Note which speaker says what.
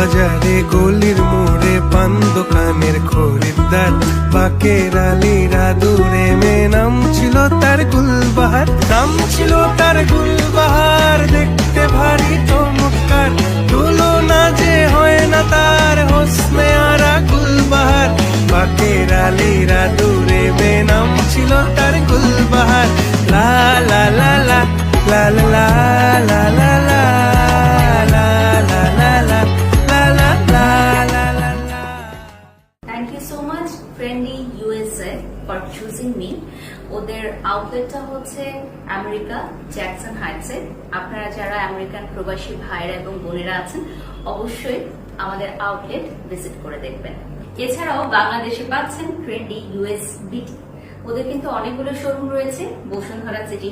Speaker 1: বাজারে গলির মোড়ে পান দোকানের খরিদ্দার, বাকের আলীরা দূরে মে নাম ছিল তার গুলবাহার, নাম ছিল তার গুলবাহার। দেখতে ভারী চমৎকার, তুলনা যে হয় না তার হোসনে আরা গুলবাহার। বাকের আলীরা দূরে মে নাম ছিল তার গুলবাহার। লা লা লা লা লা লা লা লা লা
Speaker 2: Thank you so much Trendy USA for choosing me. ওদের আউটলেটটা হচ্ছে আমেরিকা জ্যাকসন হাইটসে। আপনারা যারা আমেরিকান প্রবাসী ভাইরা এবং বোনেরা আছেন অবশ্যই আমাদের আউটলেট ভিজিট করে দেখবেন। এছাড়াও বাংলাদেশে পাচ্ছেন ট্রেন্ডি ইউএস বিটি। ওদের কিন্তু অনেকগুলো শোরুম রয়েছে বসুন্ধরা সিটি